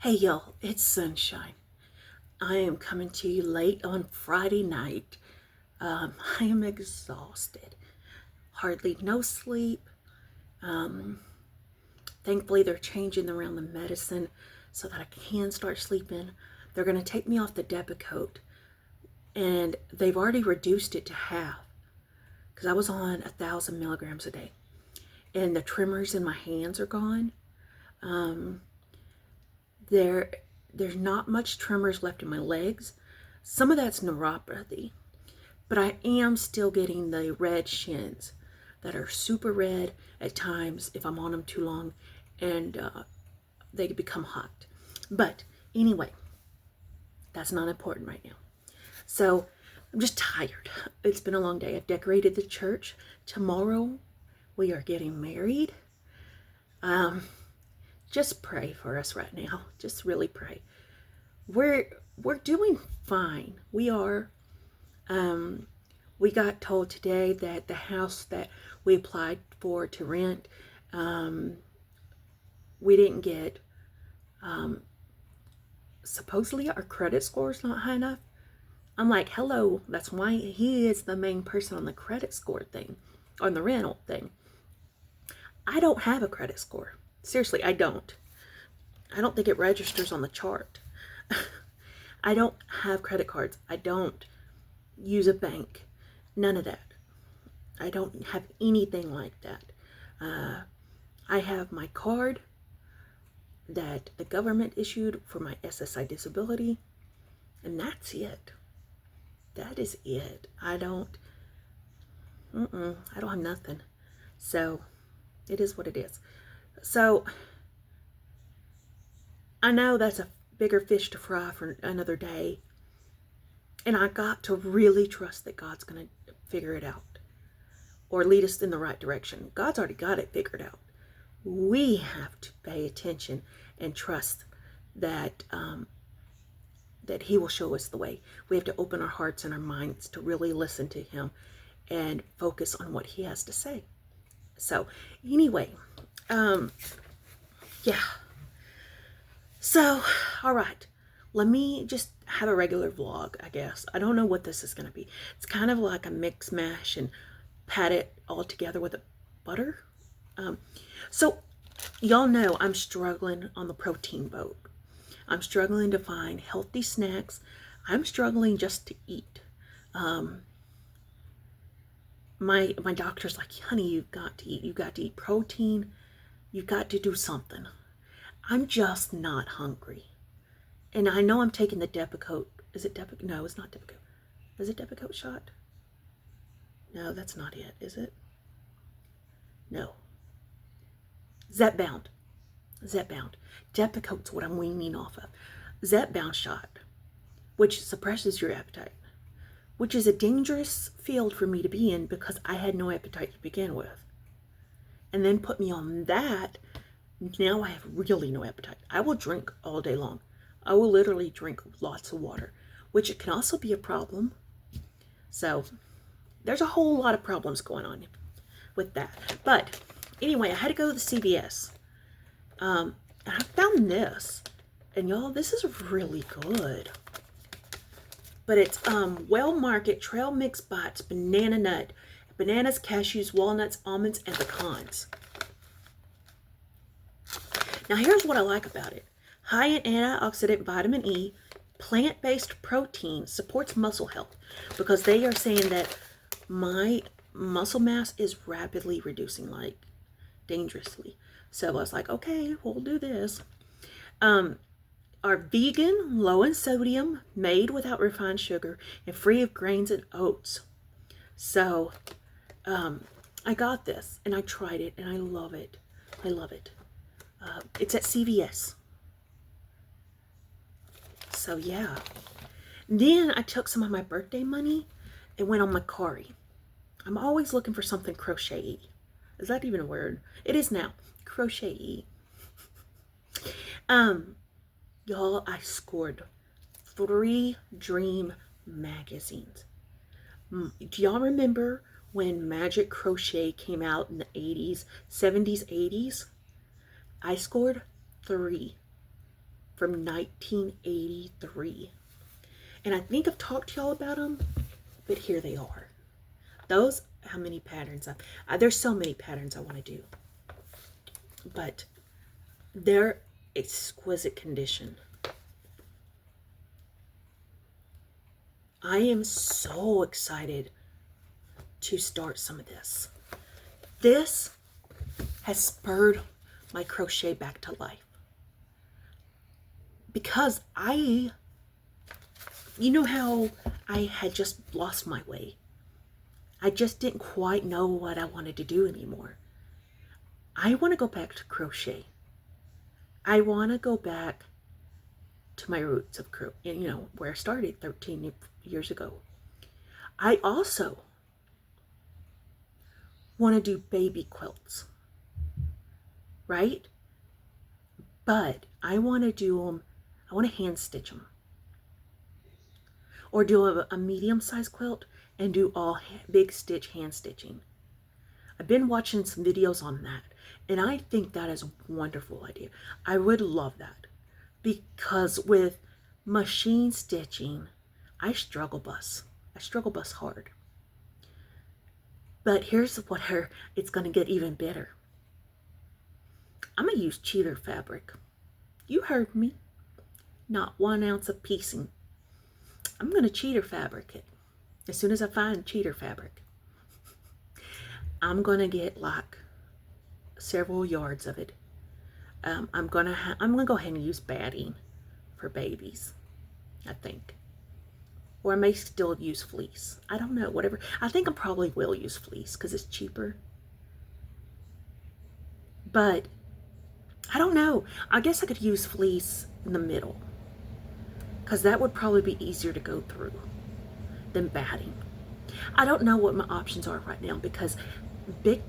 Hey y'all, it's Sunshine. I am coming to you late on Friday night. I am exhausted. Hardly no sleep. Um, Thankfully, they're changing around the medicine so that I can start sleeping. They're going to take me off the Depakote, and they've already reduced it to half because I was on 1,000 milligrams a day, and the tremors in my hands are gone. Um, there, there's not much tremors left in my legs. Some of that's neuropathy, but I am still getting the red shins that are super red at times if I'm on them too long, and they become hot. But anyway, that's not important right now. So I'm just tired. It's been a long day. I've decorated the church. Tomorrow we are getting married. Um, just pray for us right now. Just really pray. We're doing fine. We are. We got told today that the house that we applied for to rent, we didn't get. Supposedly our credit score is not high enough. I'm like, hello, that's why he is the main person on the credit score thing, on the rental thing. I don't have a credit score. Seriously, I don't. I don't think it registers on the chart. I don't have credit cards. I don't use a bank. None of that. I don't have anything like that. I have my card that the government issued for my SSI disability, and that's it. That is it. I don't have nothing. So it is what it is. So I know that's a bigger fish to fry for another day. And I got to really trust that God's going to figure it out or lead us in the right direction. God's already got it figured out. We have to pay attention and trust that that He will show us the way. We have to open our hearts and our minds to really listen to Him and focus on what He has to say. So anyway, yeah. So, all right. Let me just have a regular vlog, I guess. I don't know what this is going to be. It's kind of like a mix mash and pat it all together with a butter. So, y'all know I'm struggling on the protein boat. I'm struggling to find healthy snacks. I'm struggling just to eat. My doctor's like, honey, you've got to eat. You've got to eat protein. You've got to do something. I'm just not hungry. And I know I'm taking the Depakote. Is it Depakote? No, it's not Depakote. Is it Depakote shot? No, that's not it, is it? No. Zepbound. Zepbound. Depakote's what I'm weaning off of. Zepbound shot, which suppresses your appetite, which is a dangerous field for me to be in because I had no appetite to begin with. And then put me on that, now I have really no appetite. I will drink all day long. I will literally drink lots of water, which it can also be a problem. So there's a whole lot of problems going on with that. But anyway, I had to go to the CVS. And I found this. And y'all, this is really good. But it's Well Market Trail Mix Bites Banana Nut. Bananas, cashews, walnuts, almonds, and pecans. Now here's what I like about it. High in antioxidant vitamin E, plant-based protein supports muscle health because they are saying that my muscle mass is rapidly reducing, like dangerously. So I was like, okay, we'll do this. Are vegan, low in sodium, made without refined sugar, and free of grains and oats. So I got this and I tried it and I love it. I love it. It's at CVS. So yeah. Then I took some of my birthday money and went on Macari. I'm always looking for something crochet-y. Is that even a word? It is now. Crochet-y. Y'all, I scored 3 Dream magazines. Do y'all remember when Magic Crochet came out in the 80s, 70s, 80s? I scored 3. from 1983. And I think I've talked to y'all about them, but here they are. Those, how many patterns? There's so many patterns I want to do. But they're exquisite condition. I am so excited to start some of this. This has spurred my crochet back to life. Because you know how I had just lost my way. I just didn't quite know what I wanted to do anymore. I want to go back to crochet. I want to go back to my roots of crochet, where I started 13 years ago. I also want to do baby quilts, right? But I want to do them, I want to hand stitch them. Or do a medium-sized quilt and do all big stitch hand stitching. I've been watching some videos on that, and I think that is a wonderful idea. I would love that, because with machine stitching, I struggle bus hard. But here's where it's going to get even better. I'm going to use cheater fabric. You heard me. Not 1 ounce of piecing. I'm going to cheater fabric it. As soon as I find cheater fabric, I'm going to get like several yards of it. I'm going to go ahead and use batting for babies, I think. Or I may still use fleece. I don't know, whatever. I think I probably will use fleece because it's cheaper. But I don't know. I guess I could use fleece in the middle, because that would probably be easier to go through than batting. I don't know what my options are right now, because Big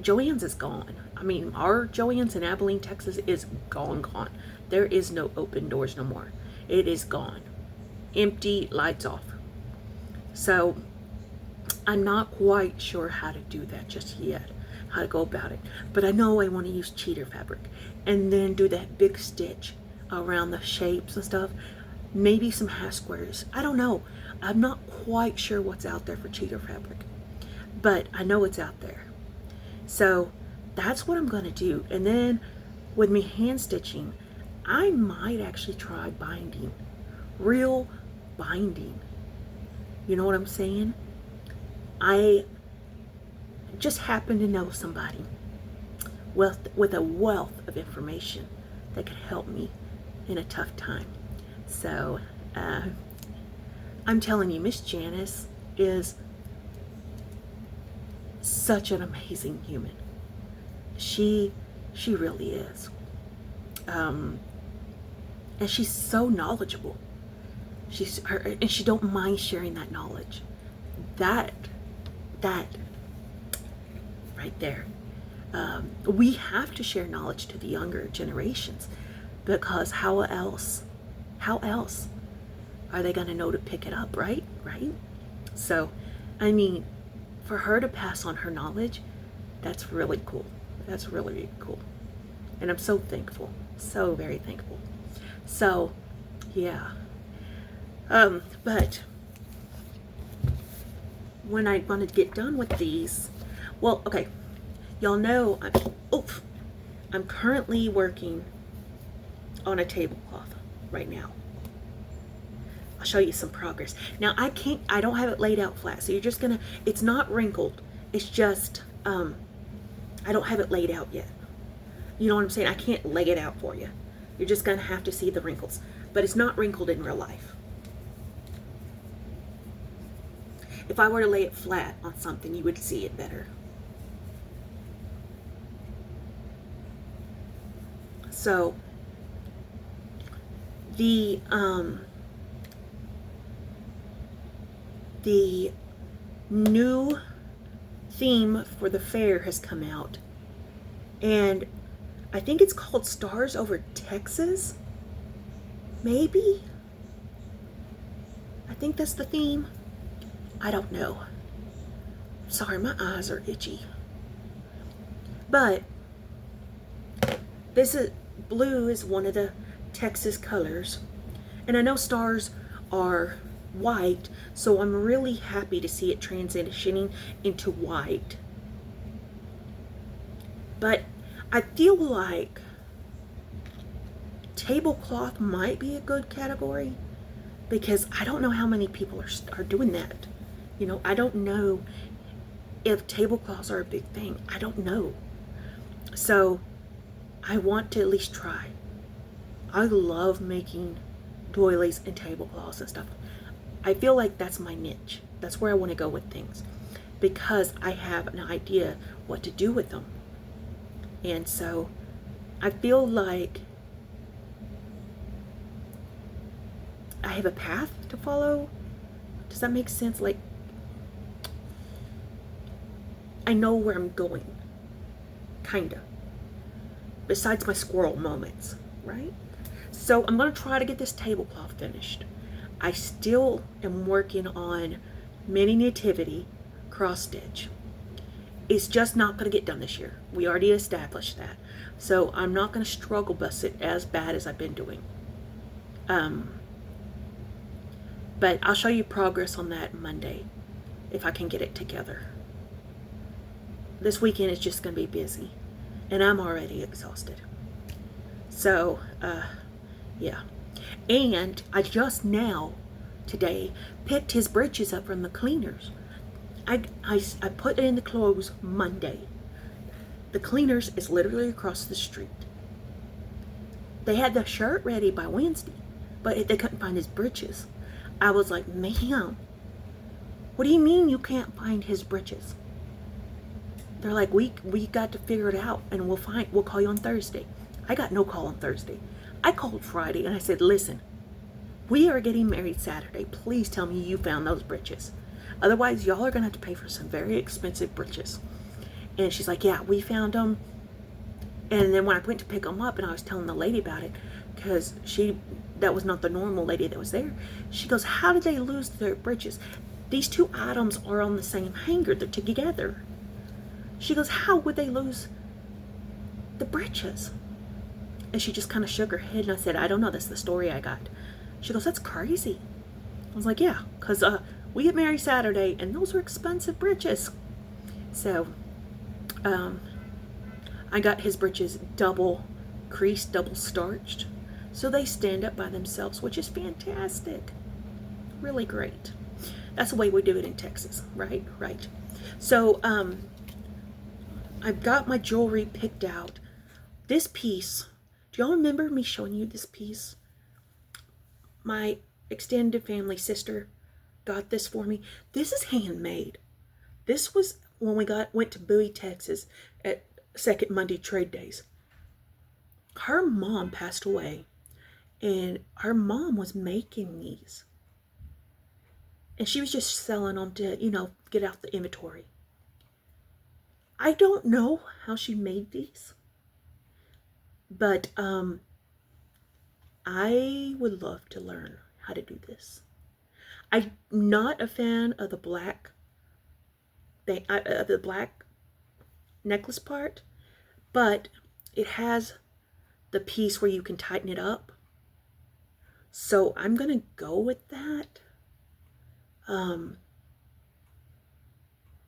Joann's is gone. I mean, our Joann's in Abilene, Texas is gone. There is no open doors no more. It is gone. Empty, lights off. So I'm not quite sure how to do that just yet, how to go about it. But I know I want to use cheater fabric and then do that big stitch around the shapes and stuff. Maybe some half squares. I don't know. I'm not quite sure what's out there for cheater fabric, but I know it's out there. So that's what I'm going to do. And then with me hand stitching, I might actually try binding. Real binding. You know what I'm saying? I just happen to know somebody with a wealth of information that could help me in a tough time. So I'm telling you, Miss Janice is such an amazing human. She really is. And she's so knowledgeable. And she don't mind sharing that knowledge. That right there. We have to share knowledge to the younger generations, because how else are they going to know to pick it up, right? So, I mean, for her to pass on her knowledge, that's really cool. That's really, really cool. And I'm so thankful. So very thankful. So, yeah. But when I want to get done with these, well, okay, y'all know I'm currently working on a tablecloth right now. I'll show you some progress. Now I don't have it laid out flat, so you're just gonna, it's not wrinkled, it's just, I don't have it laid out yet. You know what I'm saying? I can't lay it out for you. You're just gonna have to see the wrinkles, but it's not wrinkled in real life. If I were to lay it flat on something, you would see it better. So the new theme for the fair has come out, and I think it's called Stars Over Texas, maybe? I think that's the theme. I don't know. Sorry, my eyes are itchy. But this is blue is one of the Texas colors. And I know stars are white, so I'm really happy to see it transitioning into white. But I feel like tablecloth might be a good category because I don't know how many people are doing that. You know, I don't know if tablecloths are a big thing. I don't know. So I want to at least try. I love making doilies and tablecloths and stuff. I feel like that's my niche. That's where I want to go with things because I have an idea what to do with them. And so I feel like I have a path to follow. Does that make sense? Like, I know where I'm going, kinda. Besides my squirrel moments, right? So I'm gonna try to get this tablecloth finished. I still am working on mini nativity cross stitch. It's just not gonna get done this year. We already established that. So I'm not gonna struggle bust it as bad as I've been doing. But I'll show you progress on that Monday if I can get it together. This weekend is just going to be busy, and I'm already exhausted. So, yeah. And I just now, today, picked his britches up from the cleaners. I put it in the clothes Monday. The cleaners is literally across the street. They had the shirt ready by Wednesday, but they couldn't find his britches. I was like, ma'am, what do you mean you can't find his britches? They're like, we got to figure it out and we'll call you on Thursday. I got no call on Thursday. I called Friday and I said, listen, we are getting married Saturday. Please tell me you found those britches. Otherwise, y'all are going to have to pay for some very expensive britches. And she's like, yeah, we found them. And then when I went to pick them up and I was telling the lady about it, because that was not the normal lady that was there. She goes, how did they lose their britches? These two items are on the same hanger. They're together. She goes, how would they lose the britches? And she just kind of shook her head and I said, I don't know. That's the story I got. She goes, that's crazy. I was like, yeah, because we get married Saturday and those are expensive britches. So I got his britches double creased, double starched. So they stand up by themselves, which is fantastic. Really great. That's the way we do it in Texas, right? Right. So I've got my jewelry picked out. This piece, do y'all remember me showing you this piece? My extended family sister got this for me. This is handmade. This was when we went to Bowie, Texas at Second Monday Trade Days. Her mom passed away. And her mom was making these. And she was just selling them to, get out the inventory. I don't know how she made these. But I would love to learn how to do this. I'm not a fan of the black necklace part. But it has the piece where you can tighten it up. So I'm going to go with that.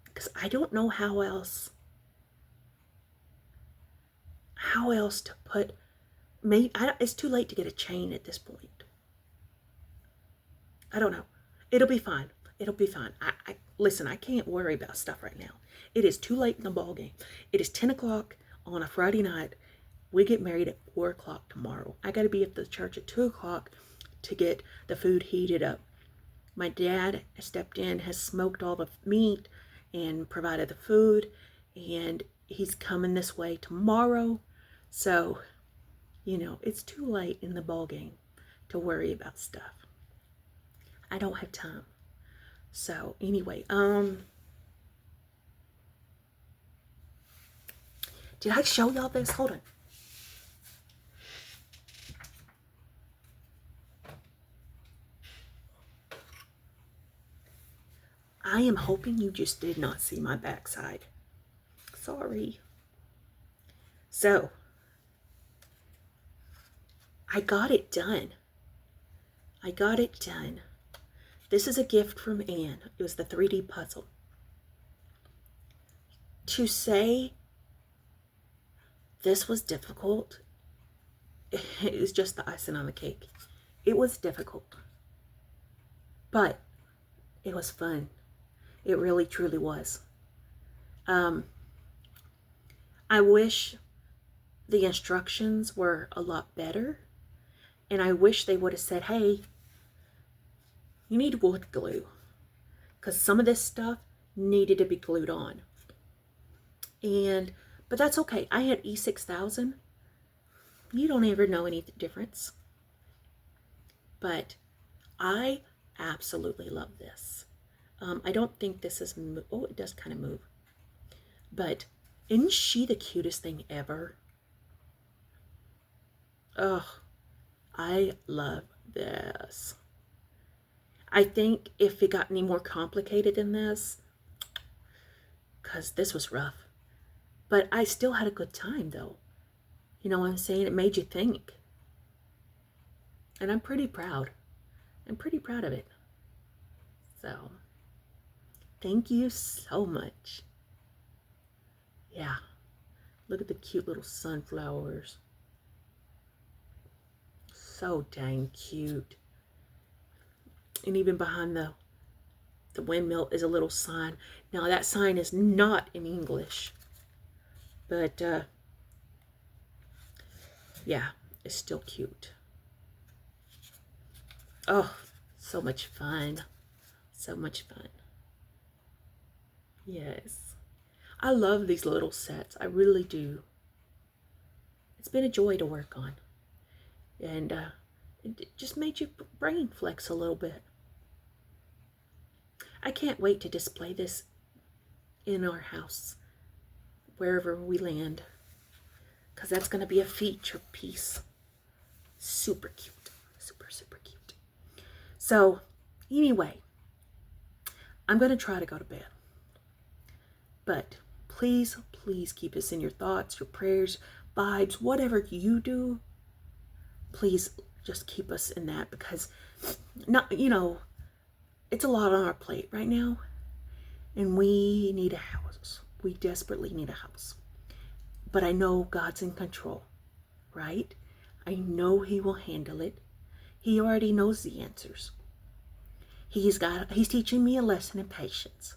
Because I don't know how else to put, it's too late to get a chain at this point. I don't know. It'll be fine. It'll be fine. Listen, I can't worry about stuff right now. It is too late in the ball game. It is 10 o'clock on a Friday night. We get married at 4 o'clock tomorrow. I got to be at the church at 2 o'clock to get the food heated up. My dad stepped in, has smoked all the meat and provided the food, and he's coming this way tomorrow. So, it's too late in the ball game to worry about stuff. I don't have time. So anyway, did I show y'all this? Hold on. I am hoping you just did not see my backside. Sorry. So, I got it done. I got it done. This is a gift from Anne. It was the 3D puzzle. To say this was difficult, it was just the icing on the cake. It was difficult, but it was fun. It really, truly was. I wish the instructions were a lot better, and I wish they would have said, hey, you need wood glue, because some of this stuff needed to be glued on. But that's okay. I had E6000. You don't ever know any difference. But I absolutely love this. I don't think this is, oh, it does kind of move. But isn't she the cutest thing ever? Oh, I love this. I think if it got any more complicated than this, because this was rough, but I still had a good time though. You know what I'm saying? It made you think. And I'm pretty proud. I'm pretty proud of it. So, thank you so much. Yeah. Look at the cute little sunflowers. So dang cute. And even behind the windmill is a little sign. Now that sign is not in English. But, yeah, it's still cute. Oh, so much fun. So much fun. Yes. I love these little sets. I really do. It's been a joy to work on. And it just made your brain flex a little bit. I can't wait to display this in our house, wherever we land, because that's going to be a feature piece. Super cute. Super, super cute. So, anyway, I'm going to try to go to bed. But please, please keep us in your thoughts, your prayers, vibes, whatever you do. Please just keep us in that, because, it's a lot on our plate right now. And we need a house. We desperately need a house. But I know God's in control, right? I know He will handle it. He already knows the answers. He's teaching me a lesson in patience.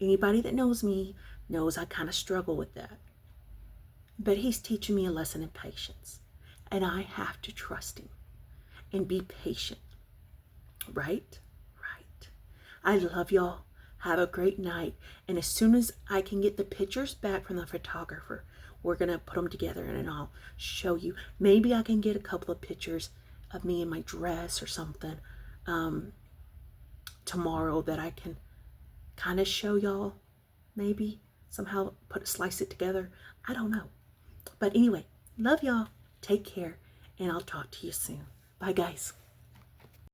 Anybody that knows me knows I kind of struggle with that. But He's teaching me a lesson in patience. And I have to trust Him and be patient. Right? Right. I love y'all. Have a great night. And as soon as I can get the pictures back from the photographer, we're going to put them together and I'll show you. Maybe I can get a couple of pictures of me in my dress or something tomorrow that I can kind of show y'all. Maybe somehow slice it together. I don't know. But anyway, love y'all. Take care. And I'll talk to you soon. Bye, guys.